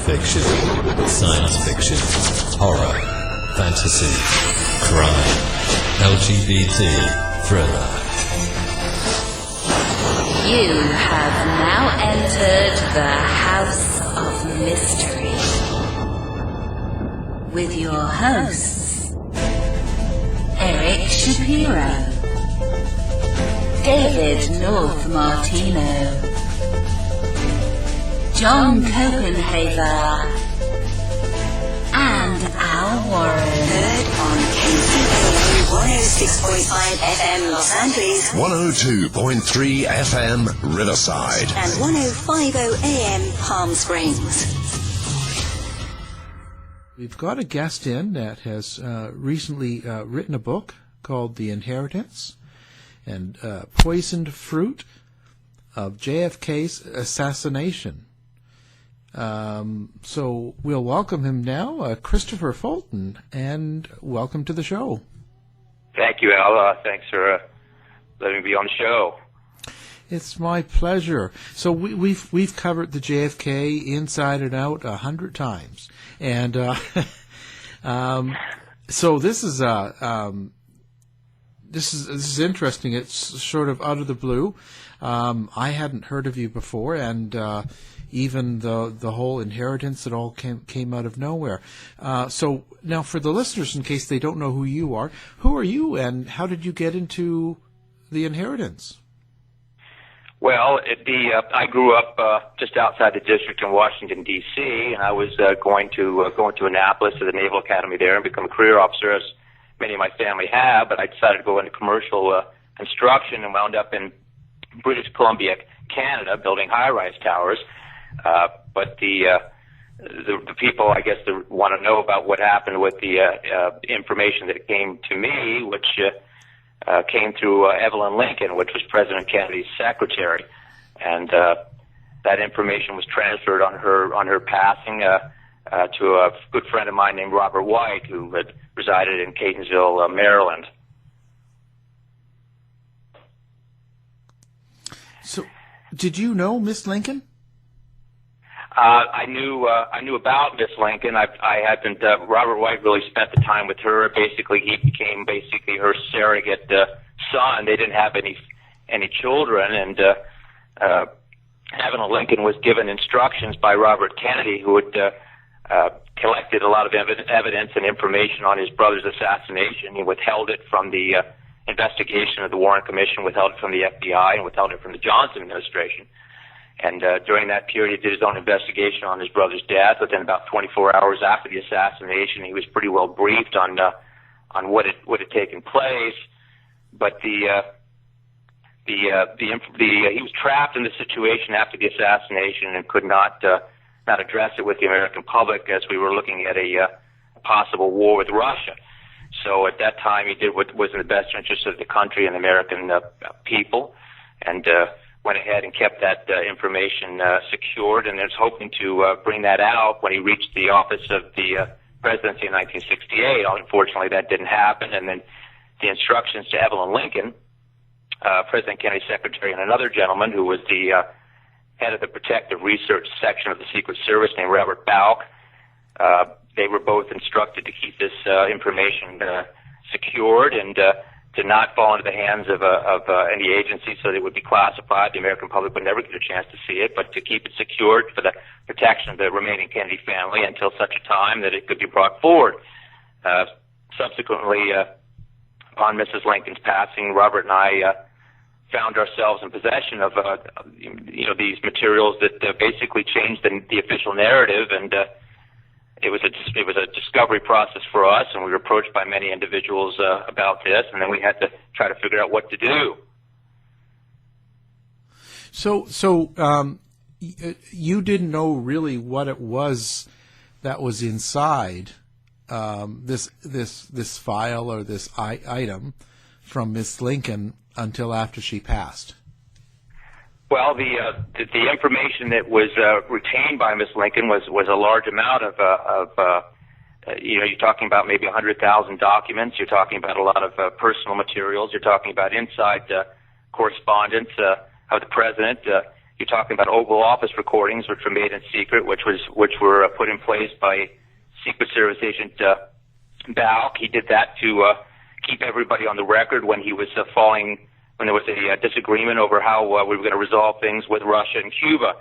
fiction, science fiction, horror, fantasy, crime, LGBT, thriller. You have now entered the House of Mystery with your hosts, Eric Shapiro, David North Martino, John Copenhaver, and Al Warren. Heard on KCAA 106.5 FM Los Angeles, 102.3 FM Riverside, and 105.0 AM Palm Springs. We've got a guest in that has recently written a book called The Inheritance and Poisoned Fruit of JFK's Assassination. So we'll welcome him now, Christopher Fulton, and welcome to the show. Thank you, Al. Thanks for letting me be on the show. It's my pleasure. So we've covered the JFK inside and out 100 times, and so this is interesting. It's sort of out of the blue. I hadn't heard of you before, and even the whole inheritance, it all came out of nowhere. So now, for the listeners, in case they don't know who you are and how did you get into the inheritance? Well, I grew up just outside the district in Washington, D.C., and I was going to Annapolis to the Naval Academy there and become a career officer, as many of my family have, but I decided to go into commercial construction and wound up in British Columbia, Canada, building high-rise towers. But the people, I guess, that want to know about what happened with the information that came to me, which came through Evelyn Lincoln, which was President Kennedy's secretary, and that information was transferred on her passing to a good friend of mine named Robert White, who had resided in Catonsville, Maryland. So, did you know Miss Lincoln? I knew about Miss Lincoln. Robert White really spent the time with her. Basically, he became her surrogate son. They didn't have any children, and Evelyn Lincoln was given instructions by Robert Kennedy, who had collected a lot of evidence and information on his brother's assassination. He withheld it from the investigation of the Warren Commission, withheld it from the FBI, and withheld it from the Johnson administration. And during that period, he did his own investigation on his brother's death. Within about 24 hours after the assassination, he was pretty well briefed on what had taken place. But he was trapped in the situation after the assassination and could not address it with the American public, as we were looking at a possible war with Russia. So at that time, he did what was in the best interest of the country and the American people, and went ahead and kept that information secured, and was hoping to bring that out when he reached the office of the presidency in 1968. Unfortunately, that didn't happen, and then the instructions to Evelyn Lincoln, President Kennedy's secretary, and another gentleman who was the head of the protective research section of the Secret Service named Robert Bauch, they were both instructed to keep this information secured and to not fall into the hands of any agency so that it would be classified. The American public would never get a chance to see it, but to keep it secured for the protection of the remaining Kennedy family until such a time that it could be brought forward. Subsequently, upon Mrs. Lincoln's passing, Robert and I found ourselves in possession of these materials that basically changed the official narrative, and it was a discovery process for us, and we were approached by many individuals about this, and then we had to try to figure out what to do. So you didn't know really what it was that was inside this file or this item from Miss Lincoln until after she passed. Well, the information that was retained by Miss Lincoln was a large amount of you're talking about maybe 100,000 documents. You're talking about a lot of personal materials. You're talking about inside correspondence of the president you're talking about Oval Office recordings, which were made in secret, which were put in place by Secret Service Agent Balk. He did that to keep everybody on the record when he was when there was a disagreement over how we were going to resolve things with Russia and Cuba.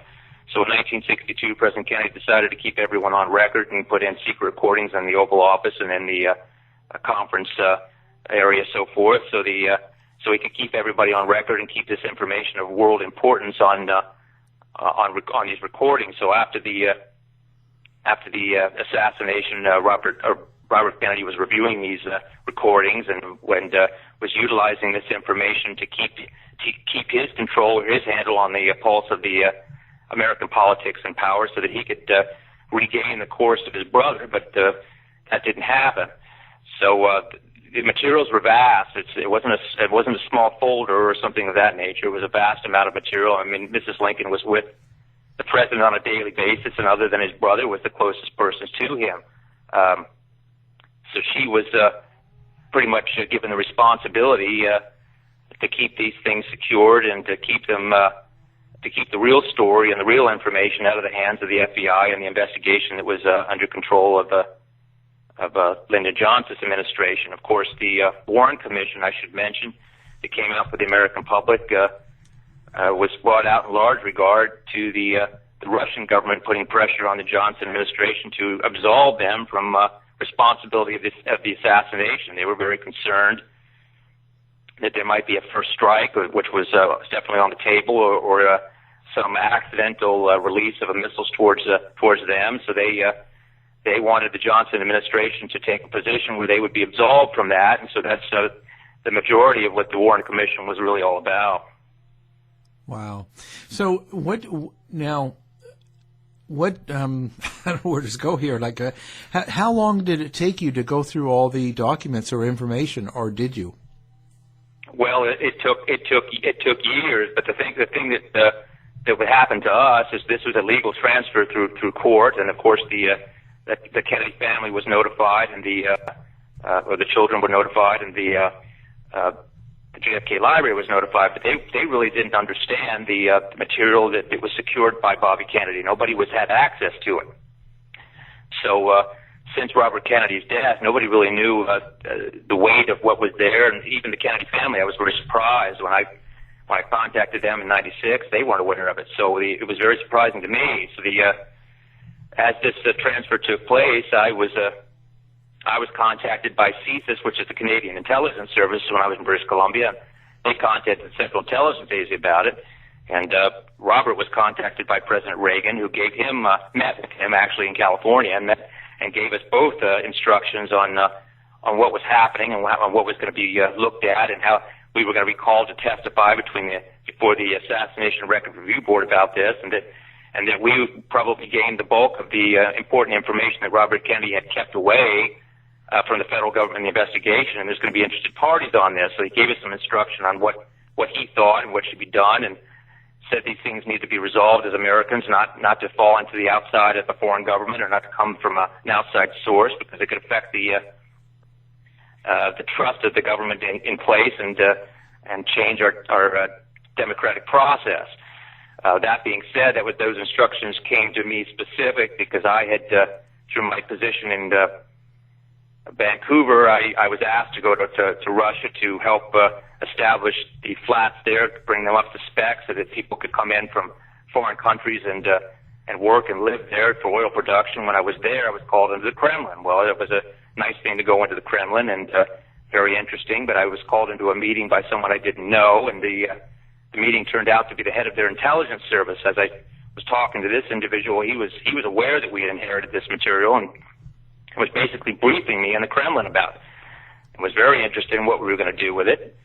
So in 1962, President Kennedy decided to keep everyone on record and put in secret recordings in the Oval Office and in the conference area, so forth, so he could keep everybody on record and keep this information of world importance on these recordings. So after the assassination, Robert Kennedy was reviewing these recordings and was utilizing this information to keep his control or his handle on the pulse of the American politics and power, so that he could regain the course of his brother. But that didn't happen. So the materials were vast. It wasn't a small folder or something of that nature. It was a vast amount of material. I mean, Mrs. Lincoln was with the president on a daily basis, and other than his brother, was the closest persons to him. So she was pretty much given the responsibility to keep these things secured and to keep the real story and the real information out of the hands of the FBI and the investigation that was under control of Lyndon Johnson's administration. Of course, the Warren Commission, I should mention, that came out for the American public, was brought out in large regard to the Russian government putting pressure on the Johnson administration to absolve them from responsibility of the assassination. They were very concerned that there might be a first strike, which was definitely on the table, or some accidental release of missiles towards them. So they wanted the Johnson administration to take a position where they would be absolved from that, and so that's the majority of what the Warren Commission was really all about. Wow. So what now? What I don't know where to go here. Like, how long did it take you to go through all the documents or information, or did you? Well, it took years. But the thing that would happen to us is this was a legal transfer through court, and of course the Kennedy family was notified, and or the children were notified, and the JFK Library was notified, but they really didn't understand the material that it was secured by Bobby Kennedy. Nobody had access to it. So since Robert Kennedy's death, nobody really knew the weight of what was there, and even the Kennedy family. I was very surprised when I contacted them in '96. They weren't aware of it, so it was very surprising to me. So as this transfer took place, I was contacted by CSIS, which is the Canadian Intelligence Service, when I was in British Columbia. They contacted the Central Intelligence Agency about it, and Robert was contacted by President Reagan, who met with him actually in California, and gave us both instructions on what was happening and on what was going to be looked at, and how we were going to be called to testify before the Assassination Record Review Board about this, and that we probably gained the bulk of the important information that Robert Kennedy had kept away from the federal government in the investigation, and there's going to be interested parties on this. So he gave us some instruction on what he thought and what should be done, and said these things need to be resolved as Americans, not to fall into the outside of a foreign government, or not to come from an outside source, because it could affect the trust of the government in place and change our democratic process. That being said, those instructions came to me specific because I had, through my position in Vancouver, I was asked to go to Russia to help establish the flats there, to bring them up to spec, so that people could come in from foreign countries and work and live there for oil production. When I was there, I was called into the Kremlin. Well, it was a nice thing to go into the Kremlin, and very interesting. But I was called into a meeting by someone I didn't know, and the meeting turned out to be the head of their intelligence service. As I was talking to this individual, he was aware that we had inherited this material, and was basically briefing me in the Kremlin about it. It was very interested in what we were going to do with it.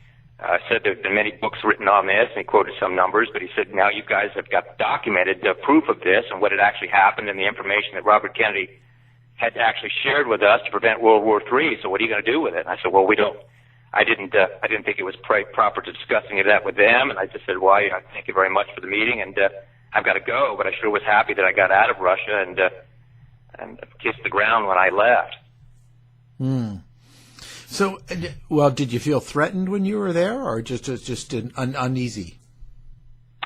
Said there have been many books written on this, and he quoted some numbers, but he said, now you guys have got documented proof of this and what had actually happened, and the information that Robert Kennedy had actually shared with us to prevent World War III. So what are you going to do with it? And I said, well, I didn't think it was proper to discussing that with them, and I just said, well, I thank you very much for the meeting, and I've got to go, but I sure was happy that I got out of Russia and kissed the ground when I left. So, well, did you feel threatened when you were there, or just uneasy?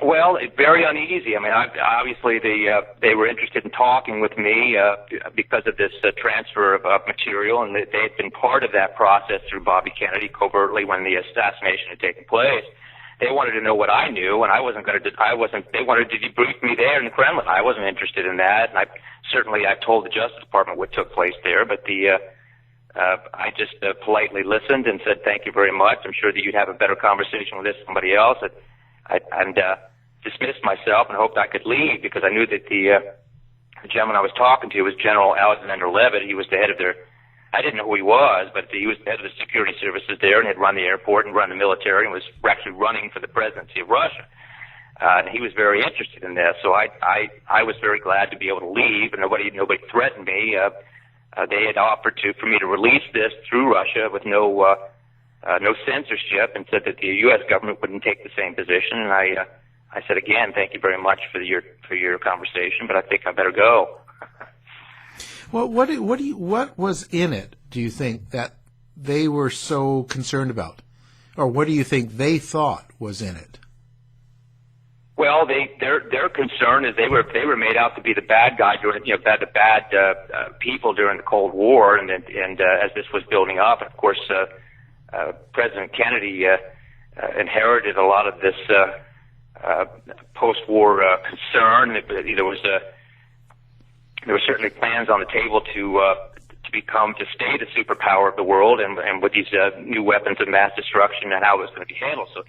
Well, very uneasy. I mean, obviously they were interested in talking with me because of this transfer of material, and they had been part of that process through Bobby Kennedy covertly when the assassination had taken place. They wanted to know what I knew, and I wasn't going to. They wanted to debrief me there in the Kremlin. I wasn't interested in that, and I told the Justice Department what took place there, but I just politely listened and said thank you very much. I'm sure that you'd have a better conversation with this somebody else. And dismissed myself and hoped I could leave because I knew that the gentleman I was talking to was General Alexander Levitt. He was the head of their, I didn't know who he was, but he was the head of the security services there and had run the airport and run the military and was actually running for the presidency of Russia. And he was very interested in this, so I was very glad to be able to leave, and nobody threatened me. They had offered for me to release this through Russia with no censorship, and said that the U.S. government wouldn't take the same position. And I said again, thank you very much for your conversation, but I think I better go. Well, what was in it, do you think, that they were so concerned about, or what do you think they thought was in it? Well, their concern is they were made out to be the bad guy during the bad people during the Cold War, and as this was building up, and of course. President Kennedy inherited a lot of this post-war concern. There were certainly plans on the table to stay the superpower of the world, and with these new weapons of mass destruction and how it was going to be handled. So,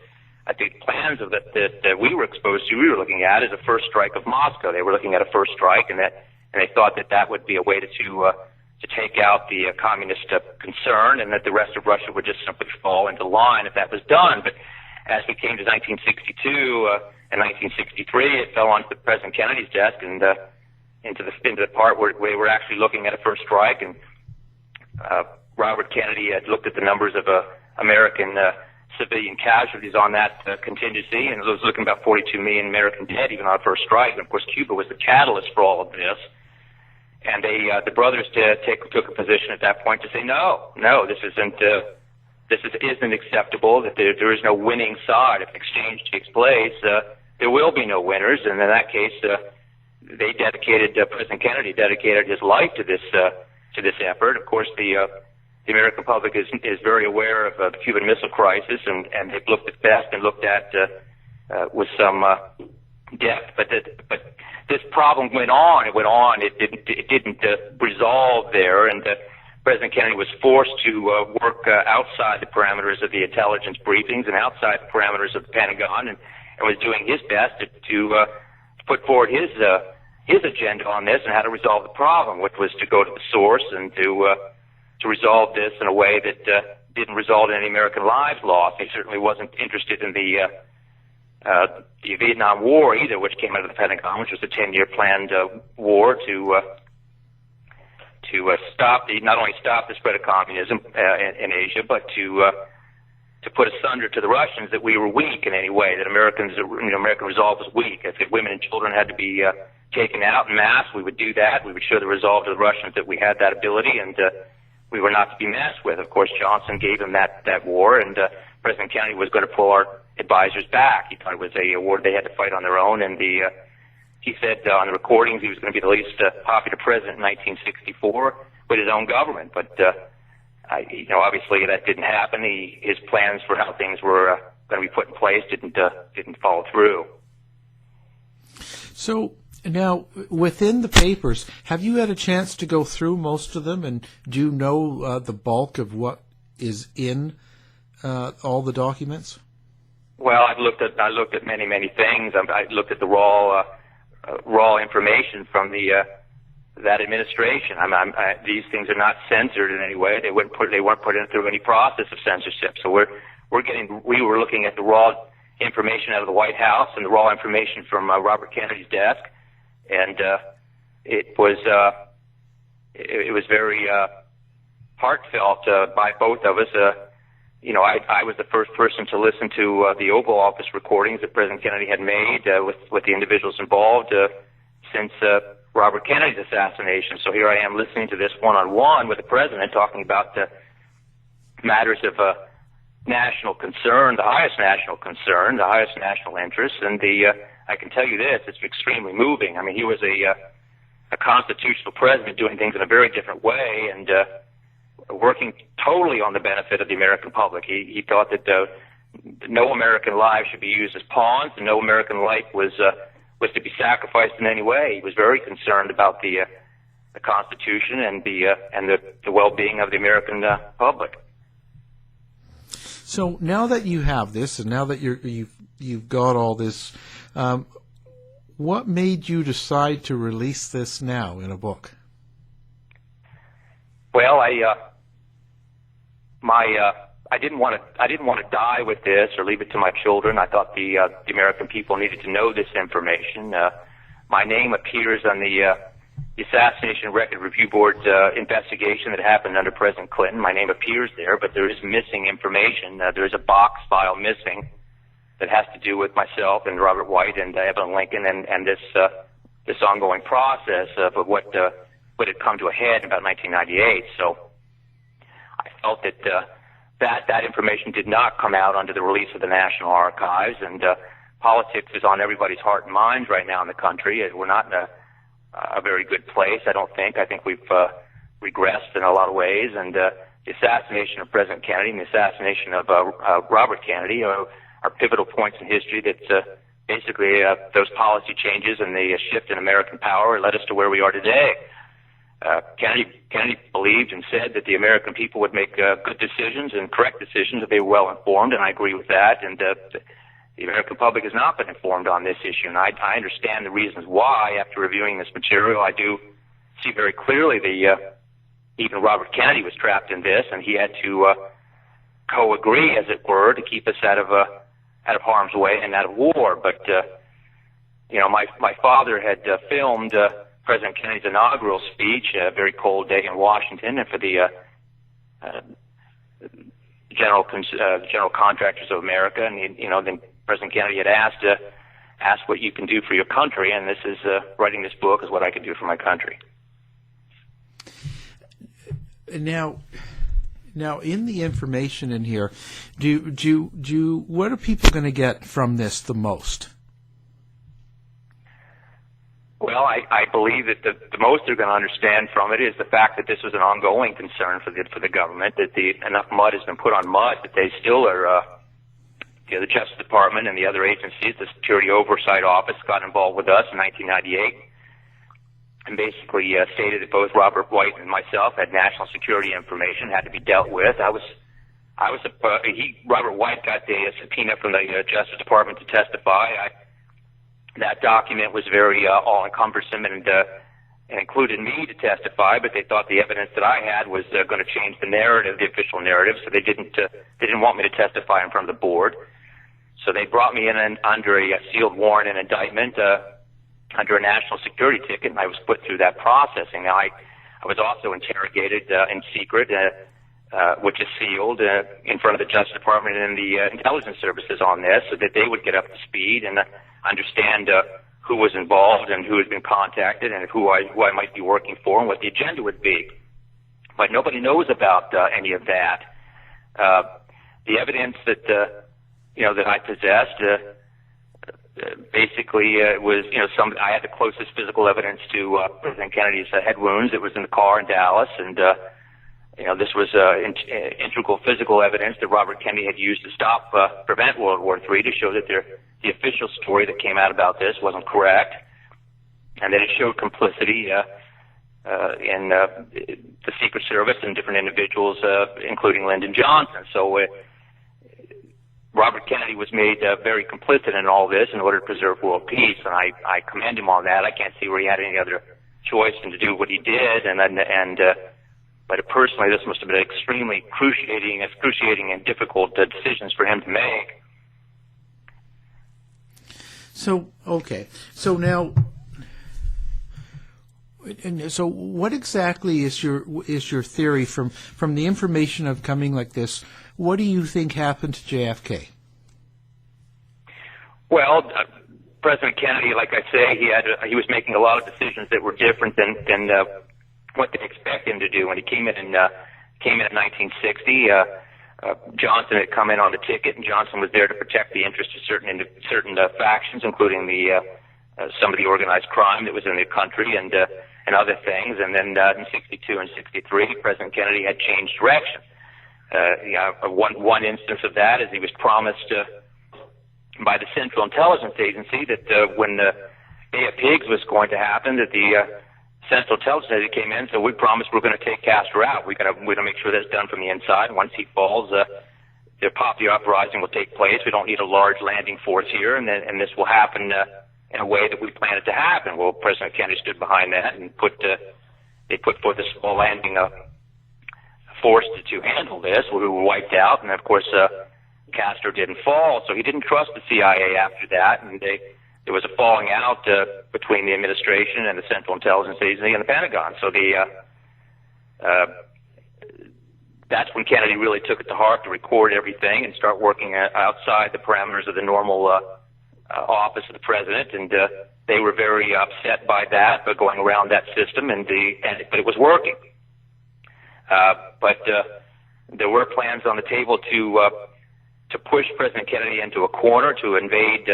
I think plans that we were exposed to, we were looking at is a first strike of Moscow. They were looking at a first strike, and they thought that would be a way to take out the communist concern, and that the rest of Russia would just simply fall into line if that was done. But as we came to 1962 and 1963, it fell onto President Kennedy's desk and into the part where we were actually looking at a first strike. And Robert Kennedy had looked at the numbers of American civilian casualties on that contingency, and it was looking about 42 million American dead even on first strike. And of course, Cuba was the catalyst for all of this. And the brothers took a position at that point to say, no, this isn't acceptable. That there is no winning side. If an exchange takes place, there will be no winners. And in that case, President Kennedy dedicated his life to this effort. Of course, the American public is very aware of the Cuban Missile Crisis, and they've looked at best and looked at with some depth, but this problem went on. It didn't resolve there, and President Kennedy was forced to work outside the parameters of the intelligence briefings and outside the parameters of the Pentagon, and was doing his best to put forward his agenda on this and how to resolve the problem, which was to go to the source and to resolve this in a way that didn't result in any American lives lost. He certainly wasn't interested in the Vietnam War either, which came out of the Pentagon, which was a 10-year planned war to not only stop the spread of communism in Asia, but to put asunder to the Russians that we were weak in any way, that American resolve was weak. If women and children had to be taken out en masse, we would do that. We would show the resolve to the Russians that we had that ability, and we were not to be messed with. Of course, Johnson gave them that war, and President Kennedy was going to pull our advisors back. He thought it was a war they had to fight on their own, and he said on the recordings he was going to be the least popular president in 1964 with his own government. But obviously that didn't happen. His plans for how things were going to be put in place didn't follow through. So now, within the papers, have you had a chance to go through most of them, and do you know the bulk of what is in all the documents? Well, I looked at many things. I looked at the raw information from that administration. These things are not censored in any way. They weren't put in through any process of censorship. So we were looking at the raw information out of the White House and the raw information from Robert Kennedy's desk, and it was very heartfelt by both of us. I was the first person to listen to the Oval Office recordings that President Kennedy had made with the individuals involved since Robert Kennedy's assassination. So here I am listening to this one-on-one with the president talking about matters of national concern, the highest national concern, the highest national interest. And I can tell you this, it's extremely moving. I mean, he was a constitutional president doing things in a very different way and working totally on the benefit of the American public. He thought that no American life should be used as pawns, and no American life was to be sacrificed in any way. He was very concerned about the Constitution and the well-being of the American public. So now that you have this, and now that you've got all this, what made you decide to release this now in a book? Well, I didn't want to die with this or leave it to my children. I thought the American people needed to know this information. My name appears on the Assassination Record Review Board's investigation that happened under President Clinton. My name appears there, but there is missing information. There is a box file missing that has to do with myself and Robert White and Evelyn Lincoln and this ongoing process of what had come to a head in about 1998. So I felt that that information did not come out under the release of the National Archives, and politics is on everybody's heart and minds right now in the country. We're not in a very good place, I don't think. I think we've regressed in a lot of ways, and the assassination of President Kennedy and the assassination of Robert Kennedy are pivotal points in history that basically those policy changes and the shift in American power led us to where we are today. Kennedy believed and said that the American people would make good decisions and correct decisions if they were well informed, and I agree with that. And the American public has not been informed on this issue, and I understand the reasons why. After reviewing this material, I do see very clearly even Robert Kennedy was trapped in this, and he had to co-agree, as it were, to keep us out of harm's way and out of war. But my father had filmed President Kennedy's inaugural speech, a very cold day in Washington, and for the general contractors of America, and then President Kennedy had asked what you can do for your country, and this is writing this book is what I could do for my country. Now, in the information in here, what are people going to get from this the most? Well, I believe that the most they're going to understand from it is the fact that this was an ongoing concern for the government, that enough mud has been put on mud that they still are, the Justice Department and the other agencies, the Security Oversight Office got involved with us in 1998 and basically stated that both Robert White and myself had national security information had to be dealt with. Robert White got the subpoena from the Justice Department to testify. That document was very all-encompassing and included me to testify, but they thought the evidence that I had was going to change the narrative, the official narrative, so they didn't want me to testify in front of the board. So they brought me in under a sealed warrant and indictment under a national security ticket, and I was put through that processing. Now, I was also interrogated in secret, which is sealed, in front of the Justice Department and the intelligence services on this, so that they would get up to speed and understand who was involved and who had been contacted and who I might be working for and what the agenda would be. But nobody knows about any of that. The evidence that that I possessed basically was I had the closest physical evidence to President Kennedy's head wounds. It was in the car in Dallas, and this was integral physical evidence that Robert Kennedy had used to prevent World War III, to show that the official story that came out about this wasn't correct, and that it showed complicity in the Secret Service and different individuals, including Lyndon Johnson. So Robert Kennedy was made very complicit in all this in order to preserve world peace, and I commend him on that. I can't see where he had any other choice than to do what he did, but personally, this must have been extremely excruciating and difficult decisions for him to make. So, okay. So now, so what exactly is your theory from the information of coming like this? What do you think happened to JFK? Well, President Kennedy, like I say, he was making a lot of decisions that were different than what they expect him to do. When he came in 1960, Johnson had come in on the ticket, and Johnson was there to protect the interests of certain factions, including some of the organized crime that was in the country and other things. And then in '62 and '63, President Kennedy had changed direction. One instance of that is he was promised by the Central Intelligence Agency that when the Bay of Pigs was going to happen, that the Central Intelligence Agency came in, so we promised we're going to take Castro out. We're going to make sure that's done from the inside. Once he falls, the popular uprising will take place. We don't need a large landing force here, and this will happen in a way that we planned it to happen. Well, President Kennedy stood behind that and they put forth a small landing force to handle this. We were wiped out, and of course Castro didn't fall, so he didn't trust the CIA after that, and there was a falling out between the administration and the Central Intelligence Agency and the Pentagon. So that's when Kennedy really took it to heart to record everything and start working outside the parameters of the normal office of the president. And they were very upset by that, but going around that system, but it was working. But there were plans on the table to push President Kennedy into a corner, to invade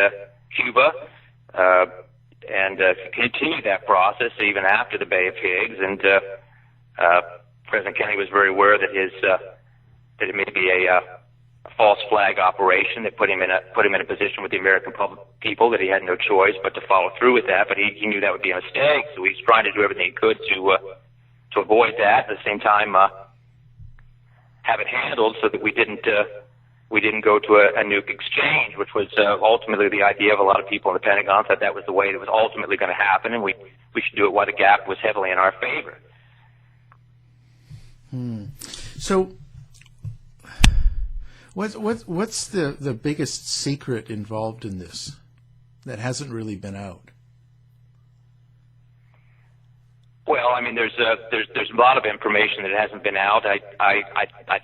Cuba, and continue that process even after the Bay of Pigs. And President Kennedy was very aware that that it may be a false flag operation that put him in a position with the American people that he had no choice but to follow through with that. But he knew that would be a mistake, so he's trying to do everything he could to avoid that. At the same time, have it handled so that we didn't go to a nuke exchange, which was ultimately the idea of a lot of people in the Pentagon. Thought that was the way that was ultimately going to happen, and we should do it while the gap was heavily in our favor. So, what's the biggest secret involved in this that hasn't really been out? Well, I mean, there's a lot of information that hasn't been out. I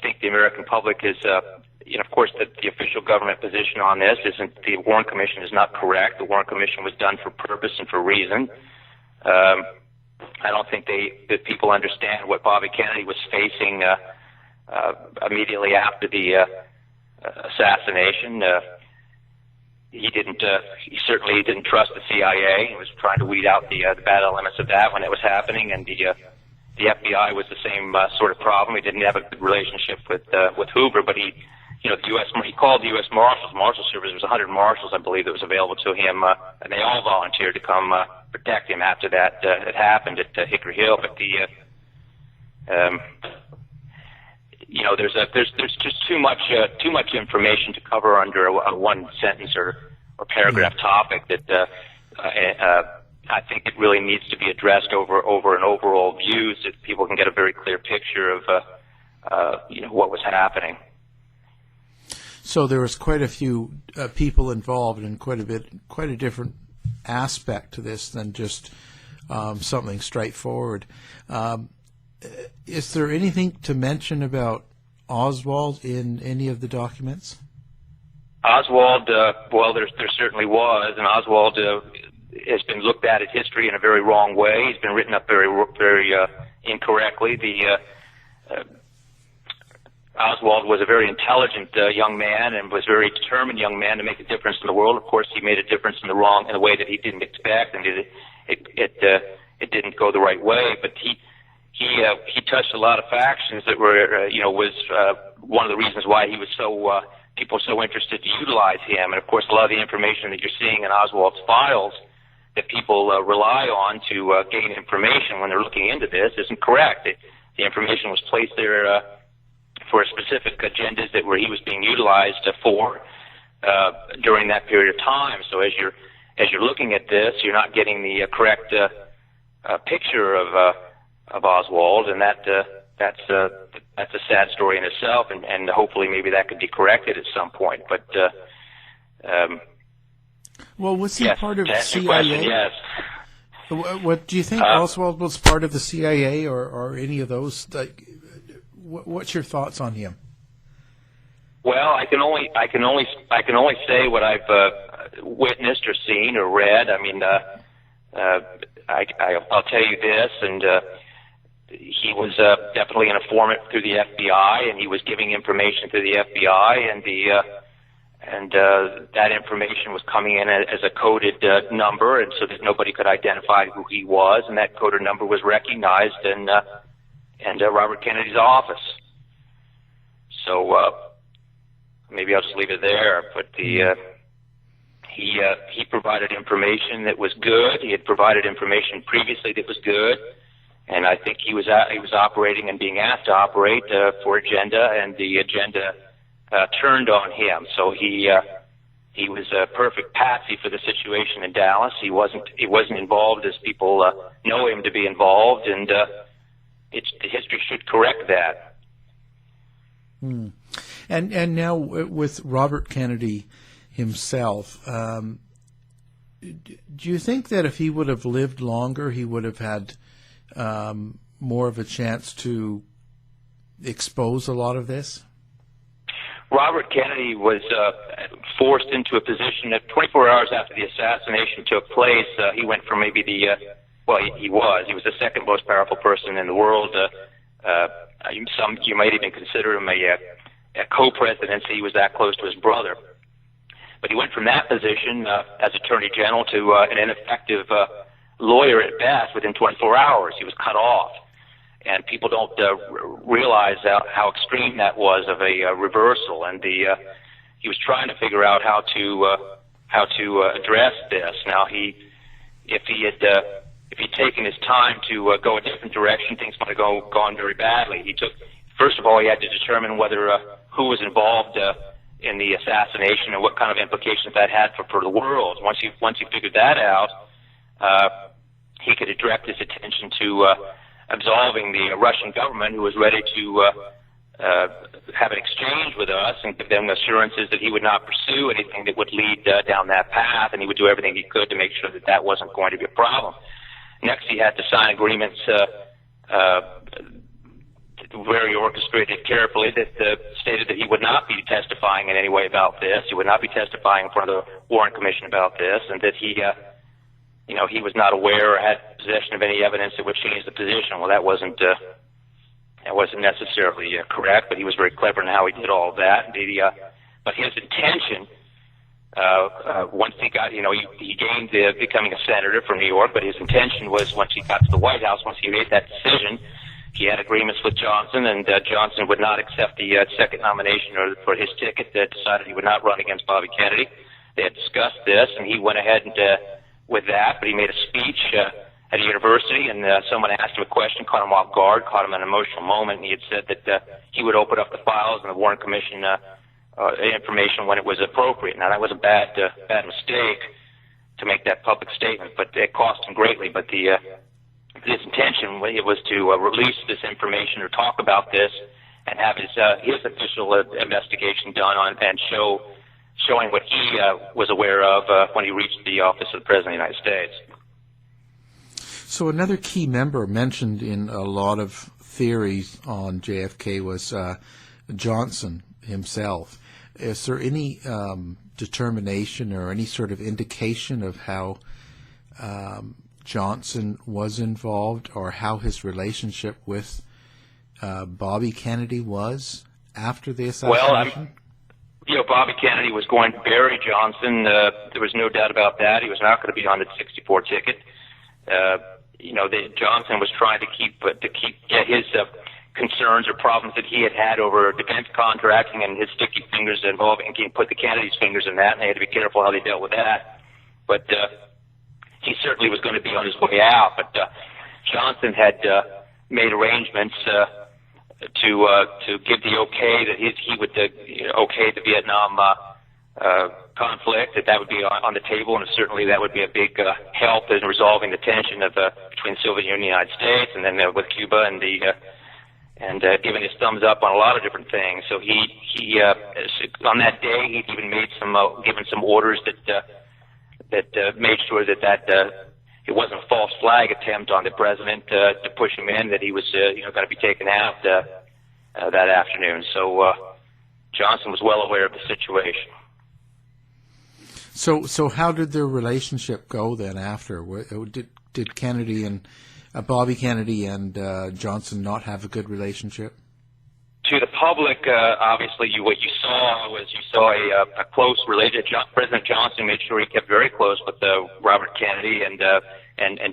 think the American public is. Of course, the official government position on this isn't. The Warren Commission is not correct. The Warren Commission was done for purpose and for reason. I don't think that people understand what Bobby Kennedy was facing immediately after the assassination. He certainly didn't trust the CIA. He was trying to weed out the bad elements of that when it was happening, and the FBI was the same sort of problem. He didn't have a good relationship with Hoover, but he called the U.S. Marshal Service. There was 100 marshals, I believe, that was available to him, and they all volunteered to come protect him after that had happened at Hickory Hill. But there's just too much information to cover under a one sentence or paragraph topic that I think it really needs to be addressed over an overall view so that people can get a very clear picture of what was happening. So there was quite a few people involved and quite a different aspect to this than just something straightforward. Is there anything to mention about Oswald in any of the documents? Oswald, well, there certainly was, and Oswald has been looked at in history in a very wrong way. He's been written up very incorrectly. Oswald was a very intelligent young man and was a very determined young man to make a difference in the world. Of course, he made a difference in a way that he didn't expect, and it didn't go the right way. But he touched a lot of factions that were was one of the reasons why he was people so interested to utilize him. And of course, a lot of the information that you're seeing in Oswald's files that people rely on to gain information when they're looking into this isn't correct. The information was placed there for specific agendas that he was being utilized for during that period of time. So as you're looking at this, you're not getting the correct picture of Oswald, and that's a sad story in itself. And hopefully maybe that could be corrected at some point. But well, was he part of CIA? Question, yes. What do you think? Oswald was part of the CIA or any of those? What's your thoughts on him? Well, I can only say what I've witnessed or seen or read. I mean, I'll tell you this, and he was definitely an informant through the FBI, and he was giving information to the FBI, and that information was coming in as a coded number, and so that nobody could identify who he was, and that coded number was recognized in Robert Kennedy's office. So maybe I'll just leave it there. But he provided information that was good. He had provided information previously that was good, and I think he was operating and being asked to operate for agenda, and the agenda turned on him. So he was a perfect patsy for the situation in Dallas. He wasn't involved as people know him to be involved, and the history should correct that. And now with Robert Kennedy himself, do you think that if he would have lived longer, he would have had more of a chance to expose a lot of this? Robert Kennedy was forced into a position that 24 hours after the assassination took place, he went from maybe he was the second most powerful person in the world. You might even consider him a co-presidency. He was that close to his brother. But he went from that position as Attorney General to an ineffective lawyer at best within 24 hours. He was cut off. And people don't realize how extreme that was of a reversal. And he was trying to figure out how to address this. Now, if he'd taken his time to go a different direction, things might have gone very badly. First of all, he had to determine whether who was involved in the assassination and what kind of implications that had for the world. Once he figured that out, he could direct his attention to absolving the Russian government, who was ready to have an exchange with us and give them assurances that he would not pursue anything that would lead down that path, and he would do everything he could to make sure that wasn't going to be a problem. Next, he had to sign agreements very orchestrated carefully that stated that he would not be testifying in any way about this. He would not be testifying in front of the Warrant Commission about this, and that he was not aware or had possession of any evidence that would change the position. Well, that wasn't necessarily correct, but he was very clever in how he did all of that. But his intention, once he got, he gained becoming a senator from New York, but his intention was once he got to the White House, once he made that decision, he had agreements with Johnson, and Johnson would not accept the second nomination or for his ticket. Decided he would not run against Bobby Kennedy. They had discussed this, and he went ahead and with that, but he made a speech at a university, and someone asked him a question, caught him off guard, caught him in an emotional moment, and he had said that he would open up the files and the Warren Commission information when it was appropriate. Now, that was a bad mistake to make that public statement, but it cost him greatly. But his intention was to release this information or talk about this and have his official investigation done on and showing what he was aware of when he reached the office of the President of the United States. So another key member mentioned in a lot of theories on JFK was Johnson himself. Is there any determination or any sort of indication of how Johnson was involved or how his relationship with Bobby Kennedy was after the assassination? Well, Bobby Kennedy was going to bury Johnson. There was no doubt about that. He was not going to be on the 64 ticket. Johnson was trying to get his concerns or problems that he had over defense contracting and his sticky fingers involving, and he put the Kennedy's fingers in that, and they had to be careful how they dealt with that. But he certainly was going to be on his way out. But Johnson had made arrangements to give the okay that he would okay the Vietnam conflict, that would be on the table, and certainly that would be a big help in resolving the tension between the Soviet Union and the United States, and then with Cuba and giving his thumbs up on a lot of different things. So he on that day he'd even made given some orders that made sure that it wasn't a false flag attempt on the president to push him in, that he was going to be taken out that afternoon. So Johnson was well aware of the situation. So how did their relationship go then after? Did Kennedy and Bobby Kennedy and Johnson not have a good relationship? To the public, obviously, what you saw was a close relationship. President Johnson made sure he kept very close with Robert Kennedy and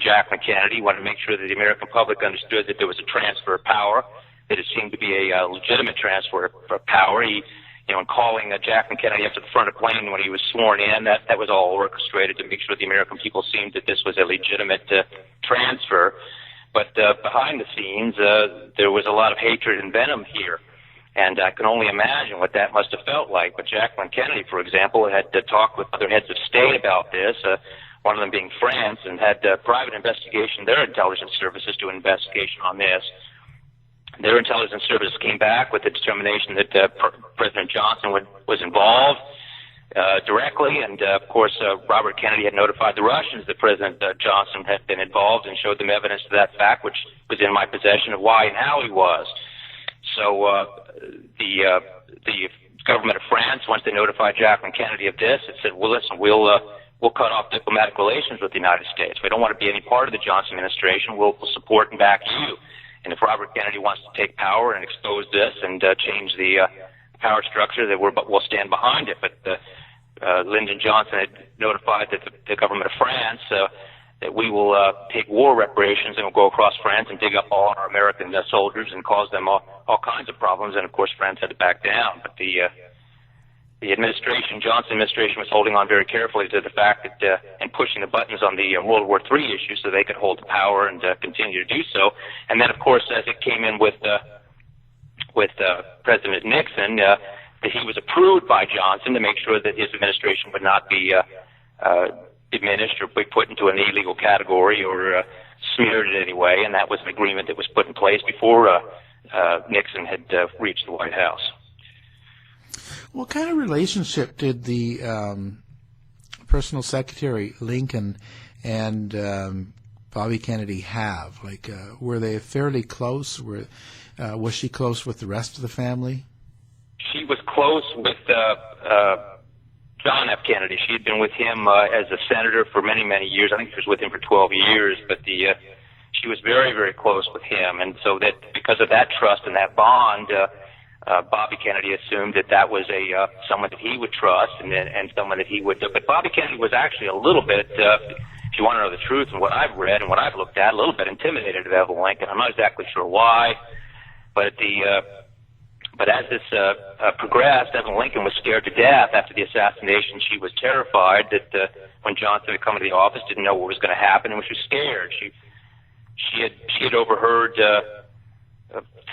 Jacqueline Kennedy. He wanted to make sure that the American public understood that there was a transfer of power, that it seemed to be a legitimate transfer of power. He, in calling Jacqueline Kennedy up to the front of the plane when he was sworn in, that was all orchestrated to make sure the American people seemed that this was a legitimate transfer. But behind the scenes, there was a lot of hatred and venom here. And I can only imagine what that must have felt like. But Jacqueline Kennedy, for example, had talked with other heads of state about this, one of them being France, and had private investigation, their intelligence services, do an investigation on this. Their intelligence services came back with the determination that President Johnson was involved directly, and of course Robert Kennedy had notified the Russians that President Johnson had been involved and showed them evidence to that fact, which was in my possession, of why and how he was. So the government of France, once they notified Jacqueline Kennedy of this, it said, well, listen, we'll cut off diplomatic relations with the United States. We don't want to be any part of the Johnson administration. We'll support and back you. And if Robert Kennedy wants to take power and expose this and change the power structure, that we'll stand behind it. But Lyndon Johnson had notified that the government of France that we will take war reparations and we'll go across France and dig up all our American soldiers and cause them all kinds of problems. And of course, France had to back down. But the Johnson administration, was holding on very carefully to the fact that and pushing the buttons on the World War III issue so they could hold the power and continue to do so. And then, of course, as it came in with President Nixon, that he was approved by Johnson to make sure that his administration would not be diminished or be put into an illegal category or smeared in any way. And that was an agreement that was put in place before Nixon had reached the White House. What kind of relationship did the personal secretary Lincoln and Bobby Kennedy have? Like, were they fairly close? Was she close with the rest of the family? She was close with John F. Kennedy. She had been with him as a senator for many, many years. I think she was with him for 12 years. But she was very, very close with him, and so that because of that trust and that bond. Bobby Kennedy assumed that was someone that he would trust and someone that he would. But Bobby Kennedy was actually a little bit, if you want to know the truth and what I've read and what I've looked at, a little bit intimidated of Evelyn Lincoln. I'm not exactly sure why, but as this progressed, Evelyn Lincoln was scared to death after the assassination. She was terrified that when Johnson had come into the office, didn't know what was going to happen, and she was scared. She had overheard.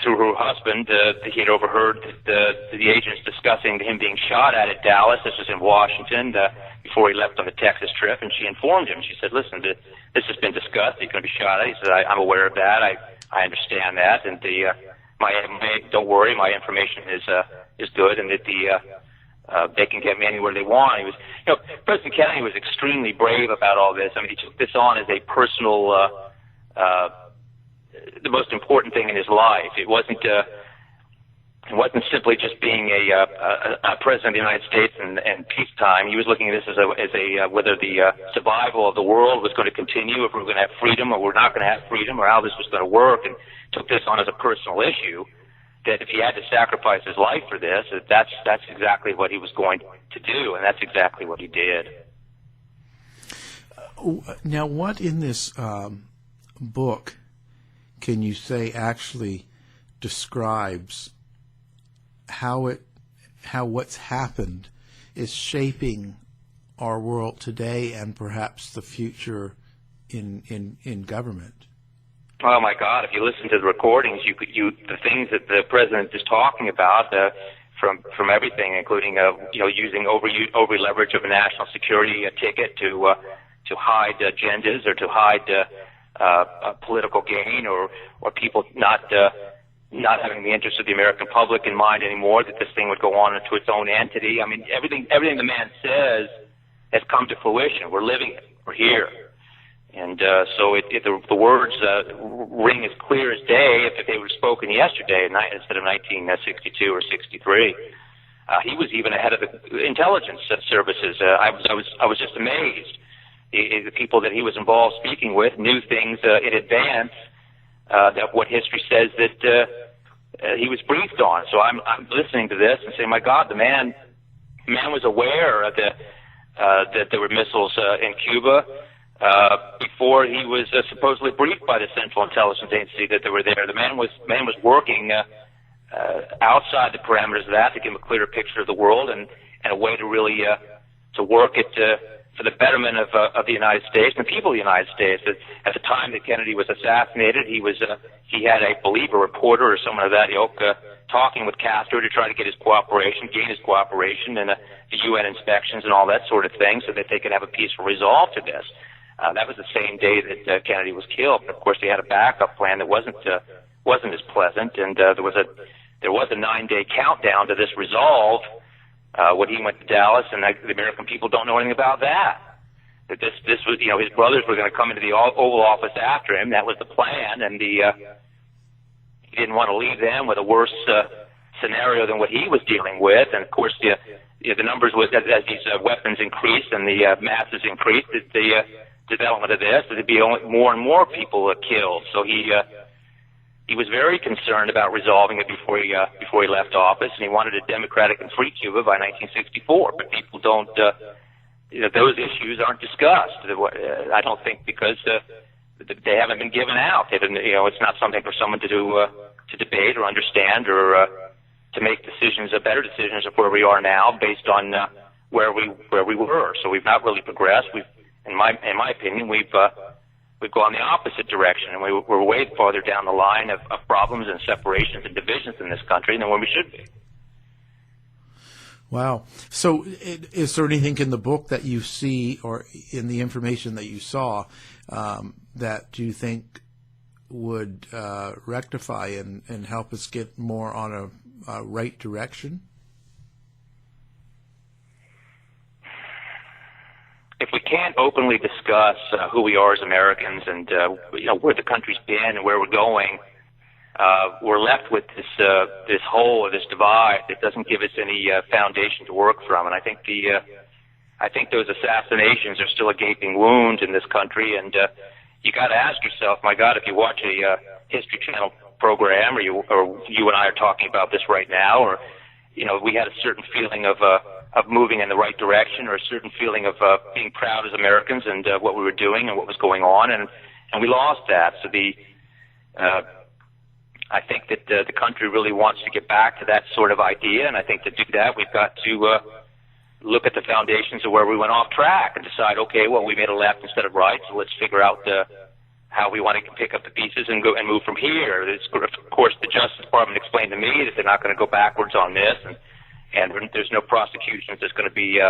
Through her husband, he had overheard the agents discussing him being shot at Dallas. This was in Washington before he left on the Texas trip, and she informed him. She said, "Listen, this has been discussed. He's going to be shot at." He said, "I'm aware of that. I understand that, and don't worry, my information is good, and that they can get me anywhere they want." He was, President Kennedy was extremely brave about all this. I mean, he took this on as a personal. The most important thing in his life. It wasn't simply just being a president of the United States and peacetime. He was looking at this as whether the survival of the world was going to continue, if we were going to have freedom or we're not going to have freedom, or how this was going to work, and took this on as a personal issue. That if he had to sacrifice his life for this, that's exactly what he was going to do, and that's exactly what he did. Now, what in this book can you say actually describes how what's happened is shaping our world today and perhaps the future in government? Oh my God! If you listen to the recordings, the things that the president is talking about, from everything, including using over leverage of a national security ticket to hide agendas or to hide. Political gain, or people not having the interest of the American public in mind anymore, that this thing would go on into its own entity. I mean, everything the man says has come to fruition. We're living it. We're here. And so the words ring as clear as day if they were spoken yesterday instead of 1962 or 63. He was even ahead of the intelligence services. I was just amazed the people that he was involved speaking with knew things in advance of what history says that he was briefed on. So I'm listening to this and saying, my God, the man was aware of that there were missiles in Cuba before he was supposedly briefed by the Central Intelligence Agency that they were there. The man was working outside the parameters of that to give him a clearer picture of the world and a way to really to work it for the betterment of the United States and the people of the United States. At the time that Kennedy was assassinated, he had, I believe, a reporter or someone of that ilk talking with Castro to try to get his cooperation, gain his cooperation, and the UN inspections and all that sort of thing, so that they could have a peaceful resolve to this. That was the same day that Kennedy was killed. But of course, they had a backup plan that wasn't as pleasant, and there was a 9-day countdown to this resolve when he went to Dallas, and the American people don't know anything about that. That this was, his brothers were going to come into the Oval Office after him. That was the plan, and he didn't want to leave them with a worse scenario than what he was dealing with. And of course, the numbers was as these weapons increased and the masses increased, the development of this, there'd be more and more people killed. So he was very concerned about resolving it before he left office, and he wanted a democratic and free Cuba by 1964. But people don't, those issues aren't discussed. I don't think because they haven't been given out. It's not something for someone to do to debate or understand or to make decisions, better decisions of where we are now based on where we were. So we've not really progressed. In my opinion, we've gone the opposite direction, and we're way farther down the line of problems and separations and divisions in this country than where we should be. Wow. So is there anything in the book that you see or in the information that you saw that you think would rectify and help us get more on a right direction? If we can't openly discuss who we are as Americans and where the country's been and where we're going, we're left with this hole or this divide that doesn't give us any foundation to work from. And I think those assassinations are still a gaping wound in this country. And you got to ask yourself, my God, if you watch a History Channel program, or you and I are talking about this right now, or we had a certain feeling of moving in the right direction, or a certain feeling of being proud as Americans and what we were doing and what was going on, and we lost that. So I think that the country really wants to get back to that sort of idea, and I think to do that we've got to look at the foundations of where we went off track and decide, okay, well, we made a left instead of right, so let's figure out how we want to pick up the pieces and go and move from here. Of course, the Justice Department explained to me that they're not going to go backwards on this, and there's no prosecutions that's going to be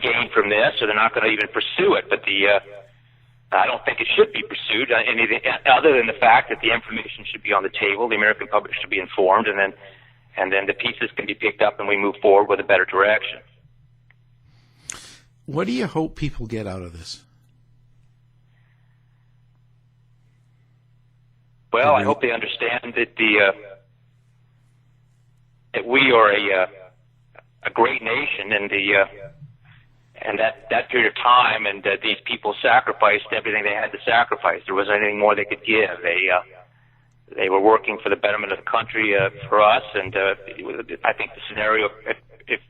gained from this, so they're not going to even pursue it. But I don't think it should be pursued, anything other than the fact that the information should be on the table, the American public should be informed, and then the pieces can be picked up and we move forward with a better direction. What do you hope people get out of this? Well, I hope they understand that that we are a great nation, and that period of time, and that these people sacrificed everything they had to sacrifice. There wasn't anything more they could give. They were working for the betterment of the country for us, and I think the scenario, if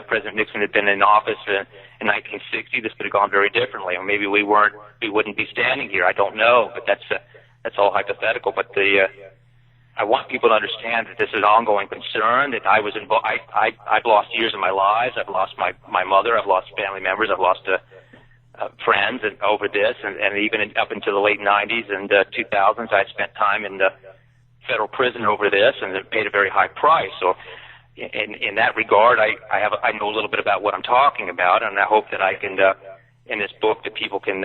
President Nixon had been in office in 1960, this could have gone very differently, or maybe we wouldn't be standing here. I don't know, but that's all hypothetical. But I want people to understand that this is an ongoing concern, that I was involved. I've lost years of my lives. I've lost my mother. I've lost family members. I've lost friends over this, and even up into the late 90s and 2000s, I spent time in the federal prison over this, and it paid a very high price. So in that regard, I know a little bit about what I'm talking about, and I hope that I can, in this book, that people can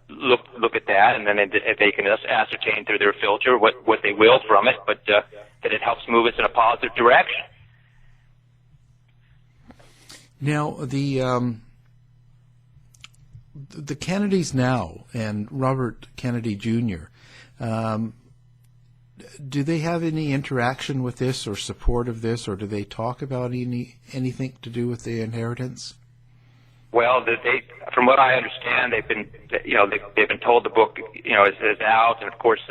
look at that, and then they can ascertain through their filter what they will from it, but that it helps move us in a positive direction. Now, the Kennedys now and Robert Kennedy Jr., do they have any interaction with this or support of this, or do they talk about anything to do with the inheritance? Well, from what I understand, they've been told the book, is out, and of course,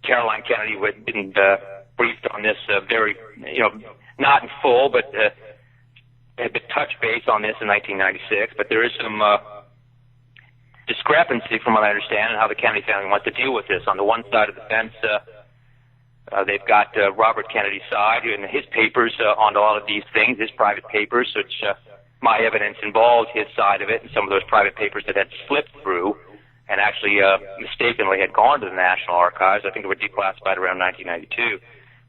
Caroline Kennedy had been briefed on this very, not in full, but had been touched base on this in 1996. But there is some discrepancy, from what I understand, in how the Kennedy family wants to deal with this. On the one side of the fence, they've got Robert Kennedy's side and his papers on a lot of these things, his private papers, which my evidence involved his side of it, and some of those private papers that had slipped through and actually mistakenly had gone to the National Archives. I think they were declassified around 1992.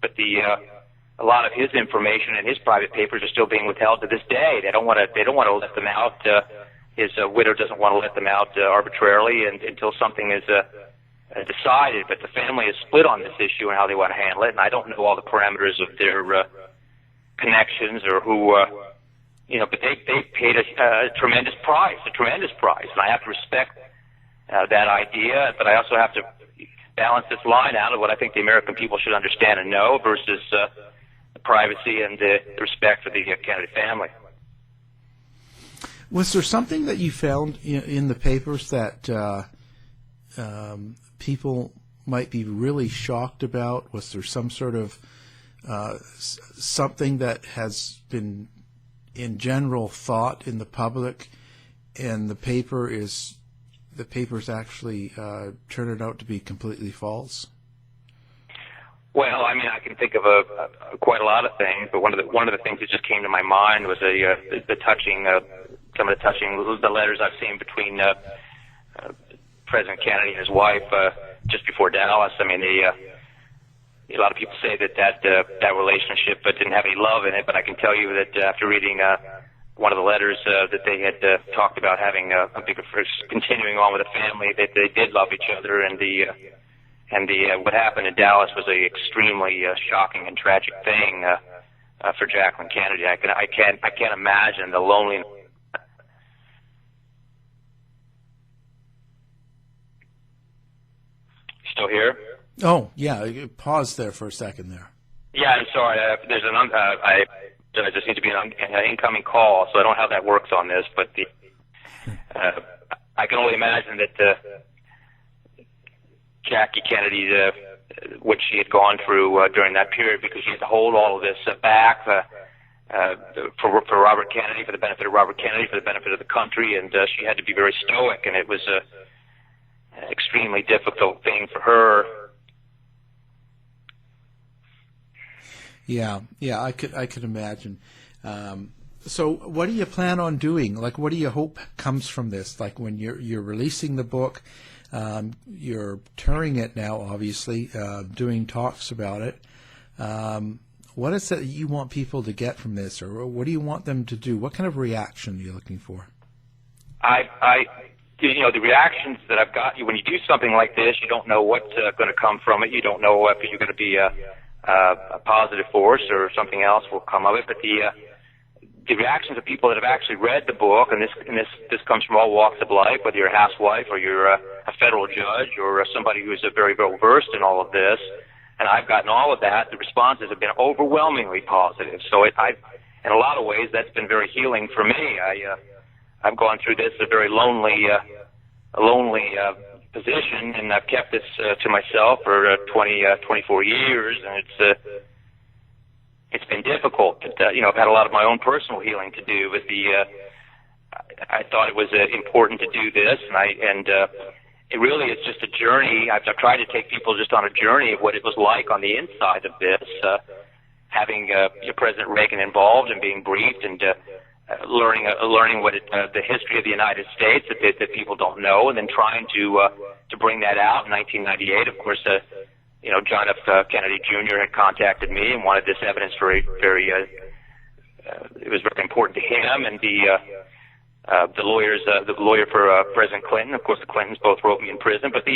But a lot of his information and his private papers are still being withheld to this day. They don't want to let them out. His widow doesn't want to let them out arbitrarily until something is decided. But the family is split on this issue and how they want to handle it. And I don't know all the parameters of their connections or who. But they paid a tremendous price, and I have to respect that idea. But I also have to balance this line out of what I think the American people should understand and know versus the privacy and the respect for the Kennedy family. Was there something that you found in the papers that people might be really shocked about? Was there some sort of something that has been in general thought in the public, and the papers actually turned out to be completely false? Well, I mean, I can think of quite a lot of things, but one of the things that just came to my mind was some of the letters I've seen between President Kennedy and his wife just before Dallas. I mean, a lot of people say that relationship didn't have any love in it, but I can tell you that after reading one of the letters that they had talked about having continuing on with the family, that they did love each other, and what happened in Dallas was a extremely shocking and tragic thing for Jacqueline Kennedy. I can't imagine the loneliness. Still here? Oh, yeah. Pause there for a second there. Yeah, I'm sorry. There's I just need to be an incoming call, so I don't know how that works on this, but I can only imagine that Jackie Kennedy, what she had gone through during that period, because she had to hold all of this back for Robert Kennedy, for the benefit of Robert Kennedy, for the benefit of the country, and she had to be very stoic, and it was an extremely difficult thing for her. Yeah, I could imagine. So, what do you plan on doing? Like, what do you hope comes from this? Like, when you're releasing the book, you're touring it now, obviously, doing talks about it. What is it you want people to get from this, or what do you want them to do? What kind of reaction are you looking for? The reactions that I've got, when you do something like this, you don't know what's going to come from it. You don't know if you're going to be a positive force or something else will come of it. But the reactions of people that have actually read the book, and this comes from all walks of life, whether you're a housewife or you're a federal judge or somebody who's very well versed in all of this, and I've gotten all of that. The responses have been overwhelmingly positive. So in a lot of ways, that's been very healing for me. I've gone through this a very lonely position, and I've kept this to myself for 24 years, and it's been difficult. I've had a lot of my own personal healing to do with I thought it was important to do this, and it really is just a journey. I've tried to take people just on a journey of what it was like on the inside of this, having President Reagan involved and being briefed and learning what the history of the United States that people don't know, and then trying to bring that out. In 1998, of course, John F. Kennedy Jr. had contacted me and wanted this evidence very, very. It was very important to him, and the lawyer for President Clinton. Of course, the Clintons both wrote me in prison, but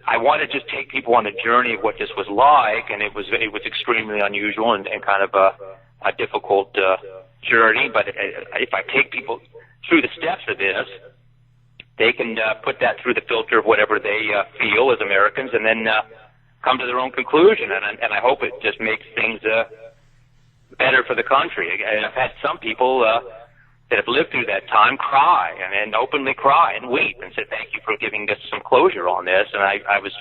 I wanted to just take people on the journey of what this was like, and it was extremely unusual and kind of a difficult journey. But if I take people through the steps of this, they can put that through the filter of whatever they feel as Americans, and then come to their own conclusion. And I hope it just makes things better for the country. I've had some people that have lived through that time cry and openly cry and weep and say, thank you for giving us some closure on this. And I was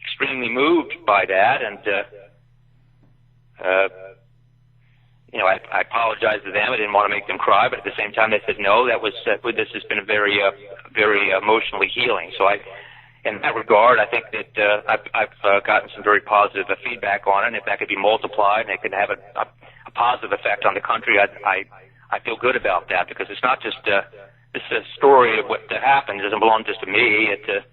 extremely moved by that, and I apologized to them. I didn't want to make them cry, but at the same time, they said no. This has been a very emotionally healing. So in that regard, I think that I've gotten some very positive feedback on it. And if that could be multiplied and it could have a positive effect on the country, I feel good about that, because it's not just this story of what happened. It doesn't belong just to me. It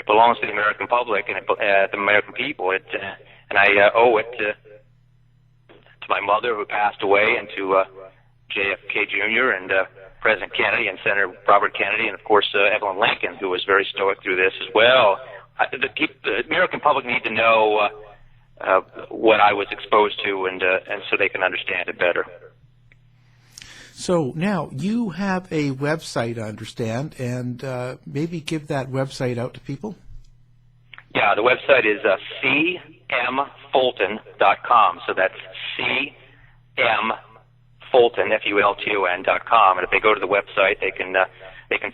belongs to the American public and the American people. And I owe it to my mother, who passed away, and to JFK Jr. and President Kennedy and Senator Robert Kennedy, and of course Evelyn Lincoln, who was very stoic through this as well. The American public need to know what I was exposed to, and so they can understand it better. So now you have a website, I understand, and maybe give that website out to people. Yeah, the website is cmfulton.com. So that's cmfulton, FULTON.com. And if they go to the website, they can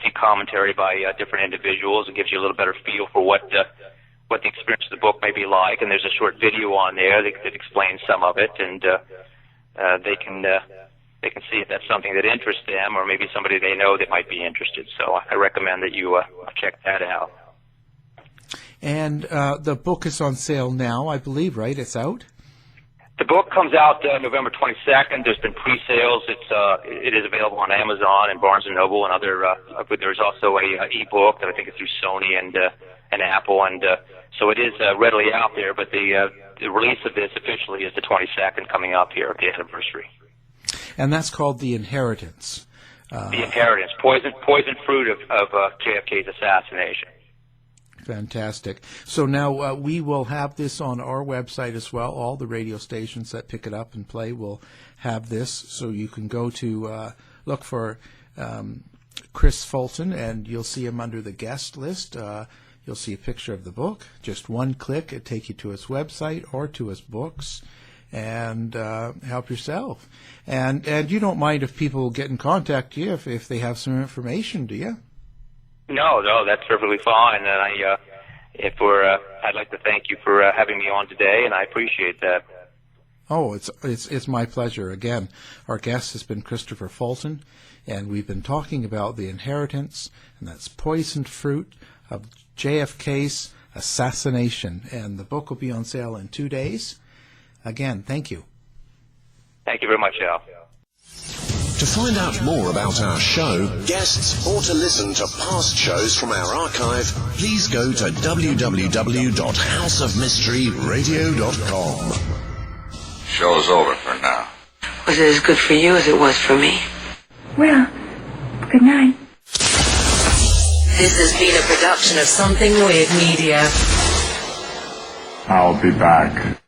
see commentary by different individuals. It gives you a little better feel for what the experience of the book may be like. And there's a short video on there that explains some of it, and they can see if that's something that interests them, or maybe somebody they know that might be interested. So I recommend that you check that out. And the book is on sale now, I believe, right? It's out? The book comes out November 22nd. There's been pre-sales. It is available on Amazon and Barnes & Noble and other, but there's also a e-book that I think is through Sony and Apple, and so it is readily out there, but the release of this officially is the 22nd, coming up here at the anniversary. And that's called The Inheritance. The Inheritance, poison fruit of JFK's assassination. Fantastic. So now we will have this on our website as well. All the radio stations that pick it up and play will have this, so you can go to look for Chris Fulton, and you'll see him under the guest list. You'll see a picture of the book. Just one click, it take you to his website or to his books, and help yourself. And you don't mind if people get in contact with you if they have some information, do you? No, that's perfectly fine. And I'd like to thank you for having me on today, and I appreciate that. Oh, it's my pleasure. Again, our guest has been Christopher Fulton, and we've been talking about The Inheritance, and that's Poisoned Fruit of JFK's Assassination. And the book will be on sale in 2 days. Again, thank you. Thank you very much, Al. To find out more about our show, guests, or to listen to past shows from our archive, please go to www.houseofmysteryradio.com. Show's over for now. Was it as good for you as it was for me? Well, good night. This has been a production of Something Weird Media. I'll be back.